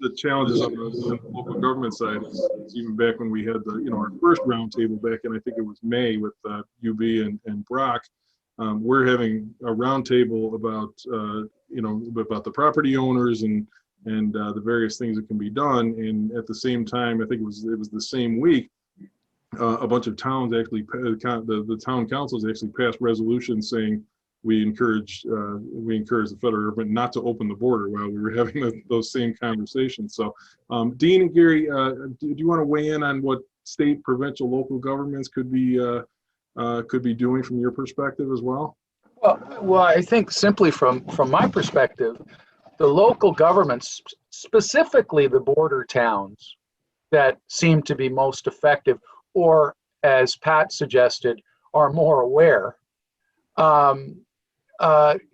The challenges on the local government side is even back when we had the, our first roundtable back in, I think it was May with UB and Brock. We're having a roundtable about, about the property owners and the various things that can be done. And at the same time, I think it was the same week, a bunch of towns actually, the town councils actually passed resolutions saying we encourage the federal government not to open the border while we were having those same conversations. So, Dean and Gary, do you want to weigh in on what state, provincial, local governments could be doing from your perspective as well? Well, I think simply from my perspective, the local governments, specifically the border towns that seem to be most effective, or as Pat suggested, are more aware,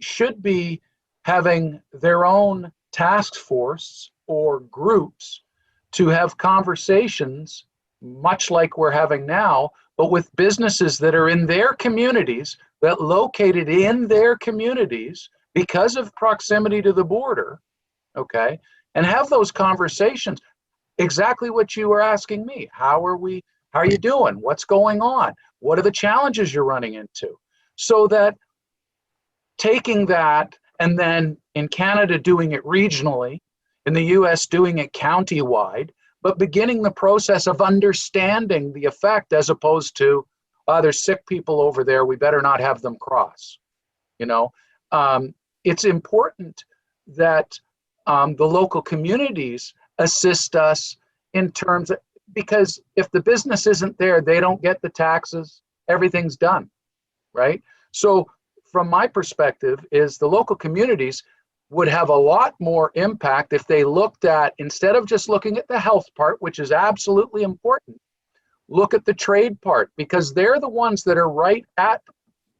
should be having their own task force or groups to have conversations, much like we're having now, but with businesses that are in their communities, that located in their communities because of proximity to the border, okay, and have those conversations. Exactly what you were asking me. How are you doing? What's going on? What are the challenges you're running into? So that taking that, and then in Canada doing it regionally, in the US doing it county-wide, but beginning the process of understanding the effect as opposed to, there's sick people over there, we better not have them cross. It's important that the local communities assist us in terms of, because if the business isn't there, they don't get the taxes, everything's done, right? So from my perspective is the local communities would have a lot more impact if they looked at, instead of just looking at the health part, which is absolutely important, look at the trade part, because they're the ones that are right at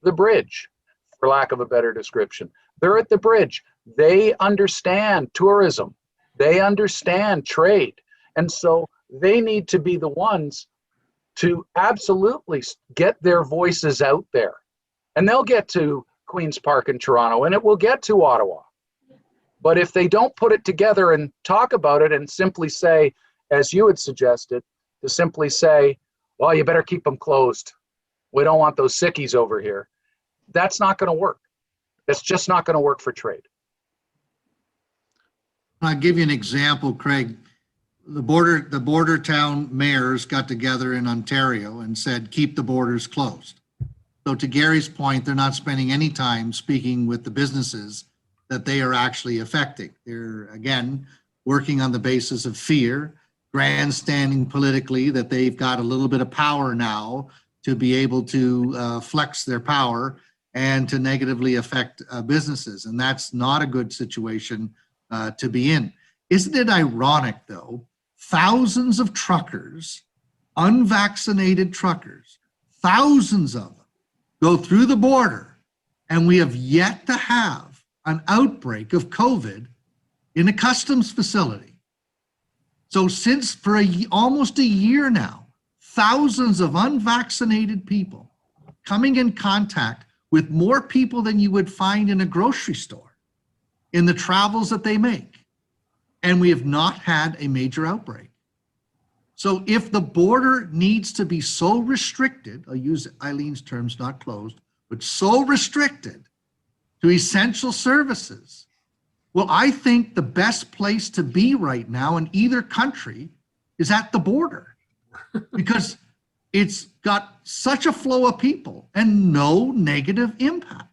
the bridge, for lack of a better description. They're at the bridge. They understand tourism. They understand trade. And so they need to be the ones to absolutely get their voices out there. And they'll get to Queen's Park in Toronto, and it will get to Ottawa. But if they don't put it together and talk about it and simply say, as you had suggested, to simply say, well, you better keep them closed. We don't want those sickies over here. That's not going to work. That's just not going to work for trade. I'll give you an example, Craig. The border town mayors got together in Ontario and said, keep the borders closed. So to Gary's point, they're not spending any time speaking with the businesses that they are actually affecting. They're, again, working on the basis of fear, grandstanding politically that they've got a little bit of power now to be able to flex their power and to negatively affect businesses. And that's not a good situation to be in. Isn't it ironic, though, thousands of truckers, unvaccinated truckers, thousands of them go through the border, and we have yet to have an outbreak of COVID in a customs facility. So since for almost a year now, thousands of unvaccinated people coming in contact with more people than you would find in a grocery store in the travels that they make. And we have not had a major outbreak. So if the border needs to be so restricted, I'll use Eileen's terms, not closed, but so restricted to essential services, well, I think the best place to be right now in either country is at the border because it's got such a flow of people and no negative impact.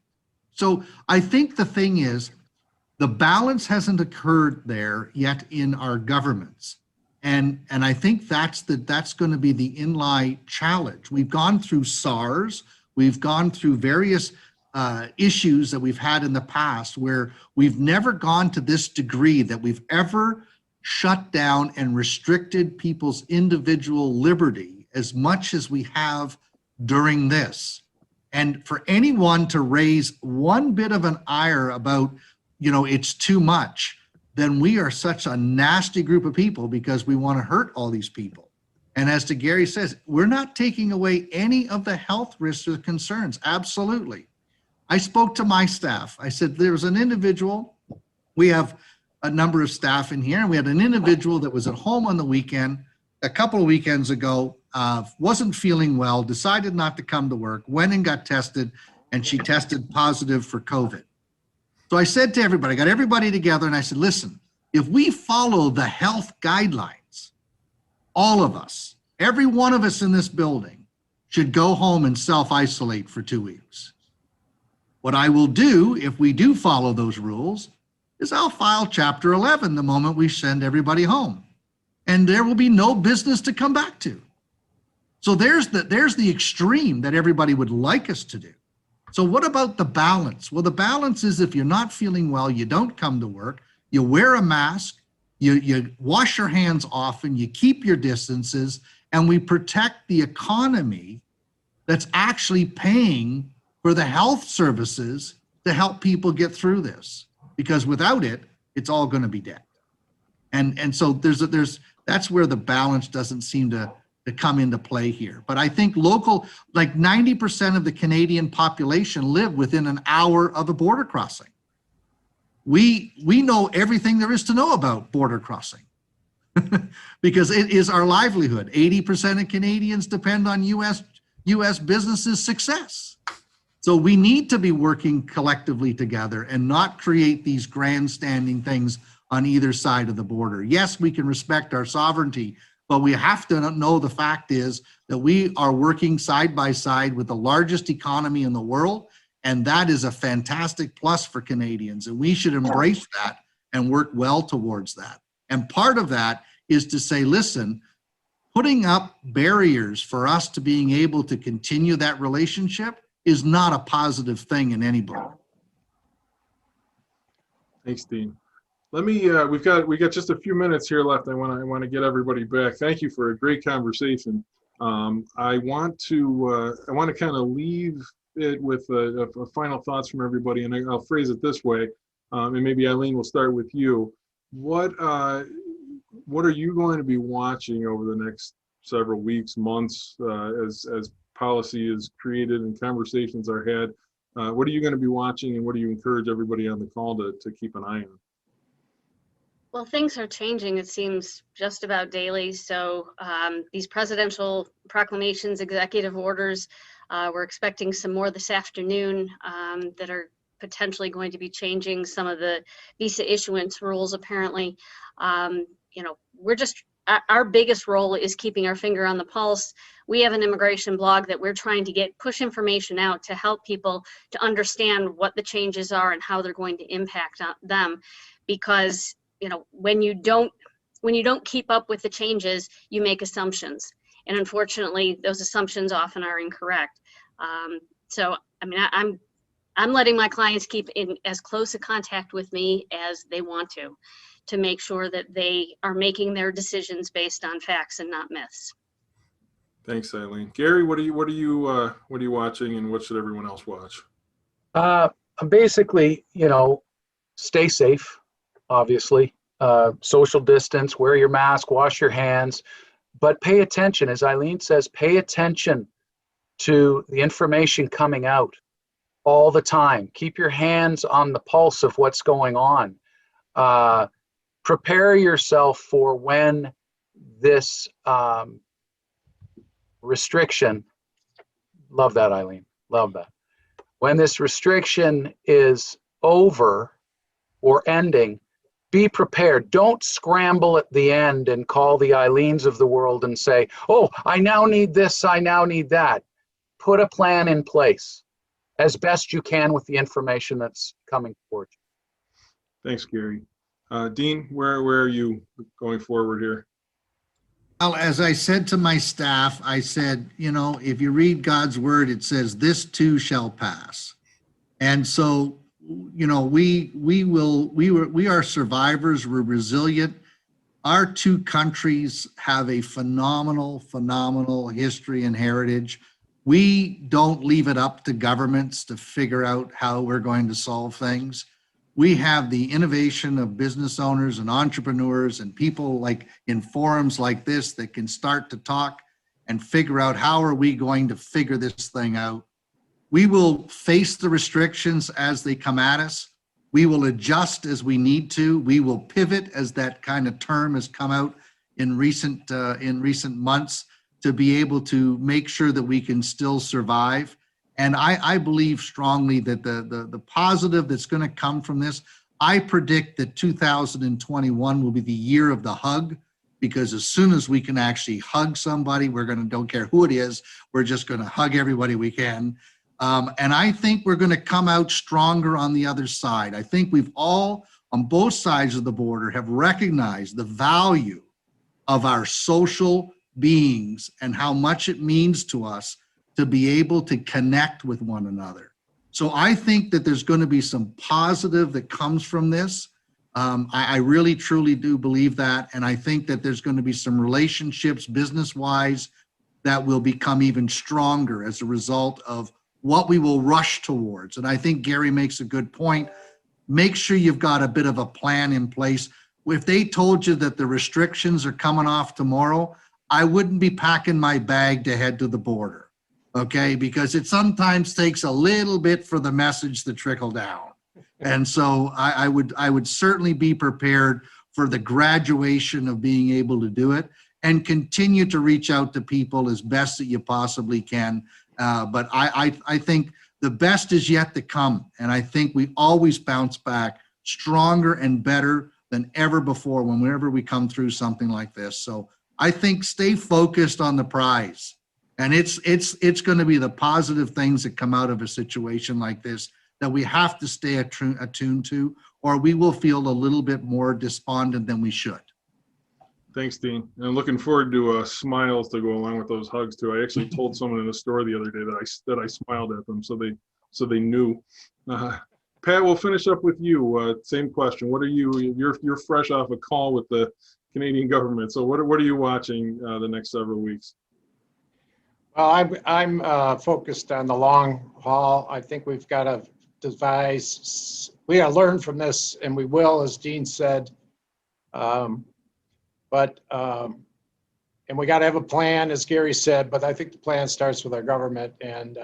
So I think the thing is, the balance hasn't occurred there yet in our governments. And I think that's going to be the inline challenge. We've gone through SARS, we've gone through various issues that we've had in the past where we've never gone to this degree that we've ever shut down and restricted people's individual liberty as much as we have during this. And for anyone to raise one bit of an ire about, it's too much, then we are such a nasty group of people because we want to hurt all these people. And as to Gary says, we're not taking away any of the health risks or concerns. Absolutely. I spoke to my staff. I said, there's an individual, we have a number of staff in here, and we had an individual that was at home on the weekend, a couple of weekends ago, wasn't feeling well, decided not to come to work, went and got tested, and she tested positive for COVID. So I said to everybody, I got everybody together, and I said, listen, if we follow the health guidelines, all of us, every one of us in this building should go home and self-isolate for 2 weeks. What I will do, if we do follow those rules, is I'll file Chapter 11 the moment we send everybody home. And there will be no business to come back to. So there's the extreme that everybody would like us to do. So what about the balance? Well, the balance is if you're not feeling well, you don't come to work, you wear a mask, you wash your hands often, you keep your distances, and we protect the economy that's actually paying for the health services to help people get through this. Because without it, it's all going to be dead. And so that's where the balance doesn't seem to come into play here. But I think local, like 90% of the Canadian population live within an hour of a border crossing. We know everything there is to know about border crossing because it is our livelihood. 80% of Canadians depend on U.S. businesses' success. So we need to be working collectively together and not create these grandstanding things on either side of the border. Yes, we can respect our sovereignty, but we have to know the fact is that we are working side by side with the largest economy in the world, and that is a fantastic plus for Canadians, and we should embrace that and work well towards that. And part of that is to say, listen, putting up barriers for us to being able to continue that relationship is not a positive thing in any book. Thanks, Dean. Let me. We got just a few minutes here left. I want to get everybody back. Thank you for a great conversation. I want to kind of leave it with a final thoughts from everybody, and I'll phrase it this way. And maybe Eileen, will start with you. What are you going to be watching over the next several weeks, months, as policy is created and conversations are had? What are you going to be watching, and what do you encourage everybody on the call to keep an eye on? Well, things are changing, it seems, just about daily. So these presidential proclamations, executive orders, we're expecting some more this afternoon that are potentially going to be changing some of the visa issuance rules, apparently. Our biggest role is keeping our finger on the pulse. We have an immigration blog that we're trying to push information out to help people to understand what the changes are and how they're going to impact them. Because when you don't keep up with the changes, you make assumptions, and unfortunately, those assumptions often are incorrect. So, I mean, I'm letting my clients keep in as close a contact with me as they want to make sure that they are making their decisions based on facts and not myths. Thanks, Eileen. Gary, what are you watching, and what should everyone else watch? Basically, stay safe. Obviously, social distance, wear your mask, wash your hands, but pay attention. As Eileen says, pay attention to the information coming out all the time. Keep your hands on the pulse of what's going on. Prepare yourself for when this restriction, love that, Eileen, love that. When this restriction is over or ending, be prepared. Don't scramble at the end and call the Eileens of the world and say, oh, I now need this, I now need that. Put a plan in place as best you can with the information that's coming forward. Thanks, Gary. Dean, where are you going forward here? Well, as I said to my staff, I said, if you read God's word, it says, this too shall pass. And so, we are survivors. We're resilient. Our two countries have a phenomenal history and heritage. We don't leave it up to governments to figure out how we're going to solve things. We have the innovation of business owners and entrepreneurs and people like in forums like this that can start to talk and figure out how are we going to figure this thing out. We will face the restrictions as they come at us. We will adjust as we need to. We will pivot, as that kind of term has come out in recent months, to be able to make sure that we can still survive. And I believe strongly that the positive that's going to come from this, I predict that 2021 will be the year of the hug, because as soon as we can actually hug somebody, don't care who it is, we're just going to hug everybody we can. And I think we're going to come out stronger on the other side. I think we've all, on both sides of the border, have recognized the value of our social beings and how much it means to us to be able to connect with one another. So I think that there's going to be some positive that comes from this. I really, truly do believe that. And I think that there's going to be some relationships business-wise that will become even stronger as a result of what we will rush towards. And I think Gary makes a good point. Make sure you've got a bit of a plan in place. If they told you that the restrictions are coming off tomorrow, I wouldn't be packing my bag to head to the border, okay? Because it sometimes takes a little bit for the message to trickle down. And so I would certainly be prepared for the graduation of being able to do it, and continue to reach out to people as best that you possibly can. But I think the best is yet to come. And I think we always bounce back stronger and better than ever before whenever we come through something like this. So I think stay focused on the prize. And it's going to be the positive things that come out of a situation like this that we have to stay attuned to, or we will feel a little bit more despondent than we should. Thanks, Dean. And I'm looking forward to smiles to go along with those hugs too. I actually told someone in the store the other day that I smiled at them, so they knew. Pat, we'll finish up with you. Same question. What are you're fresh off a call with the Canadian government. So what are you watching the next several weeks? Well, I'm focused on the long haul. I think we've got to we got to learn from this, and we will, as Dean said. And we got to have a plan, as Gary said, but I think the plan starts with our government, and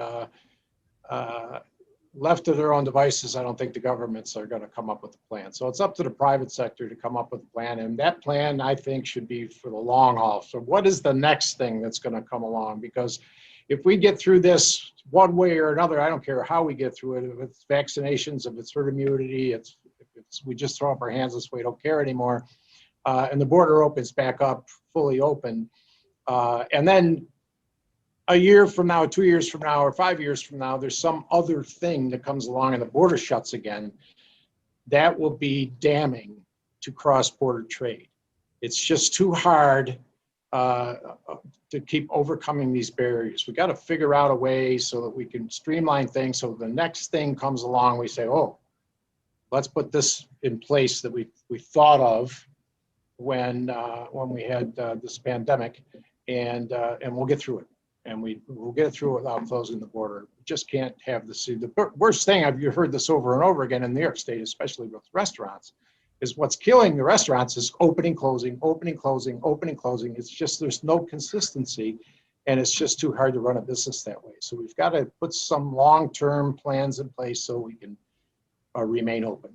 left to their own devices, I don't think the governments are going to come up with a plan. So it's up to the private sector to come up with a plan, and that plan, I think, should be for the long haul. So what is the next thing that's going to come along? Because if we get through this one way or another, I don't care how we get through it, if it's vaccinations, if it's herd immunity, we just throw up our hands this way, don't care anymore. And the border opens back up, fully open. And then a year from now, 2 years from now, or 5 years from now, there's some other thing that comes along and the border shuts again. That will be damning to cross-border trade. It's just too hard to keep overcoming these barriers. We got to figure out a way so that we can streamline things. So the next thing comes along, we say, oh, let's put this in place that we thought of when we had this pandemic, and we'll get through it. And we'll get through it without closing the border. We just can't have this. The worst thing, you've heard this over and over again in New York State, especially with restaurants, is what's killing the restaurants is opening, closing, opening, closing, opening, closing. It's just, there's no consistency, and it's just too hard to run a business that way. So we've got to put some long-term plans in place so we can remain open.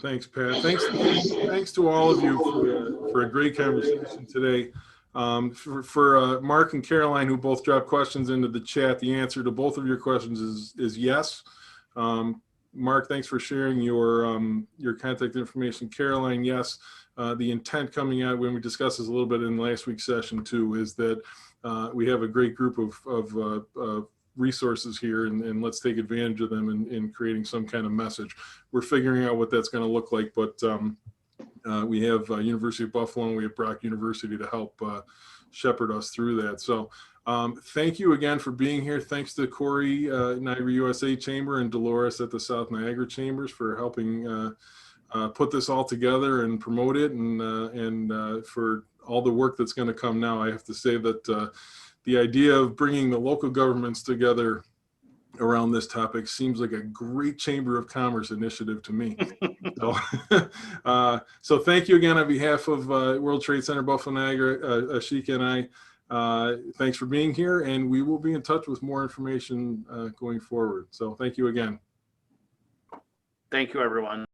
Thanks, Pat. Thanks to all of you for a great conversation today. For Mark and Caroline, who both dropped questions into the chat, the answer to both of your questions is yes. Mark, thanks for sharing your contact information. Caroline, yes. The intent coming out when we discussed this a little bit in last week's session too is that we have a great group of resources here, and let's take advantage of them in creating some kind of message. We're figuring out what that's going to look like, but We have University of Buffalo, and we have Brock University to help shepherd us through that. So thank you again for being here. Thanks to Corey, Niagara USA Chamber, and Dolores at the South Niagara Chambers for helping put this all together and promote it, and for all the work that's going to come now. I have to say that the idea of bringing the local governments together around this topic seems like a great Chamber of Commerce initiative to me. So, so thank you again on behalf of World Trade Center Buffalo Niagara, Ashika and I. Thanks for being here, and we will be in touch with more information going forward. So thank you again. Thank you, everyone.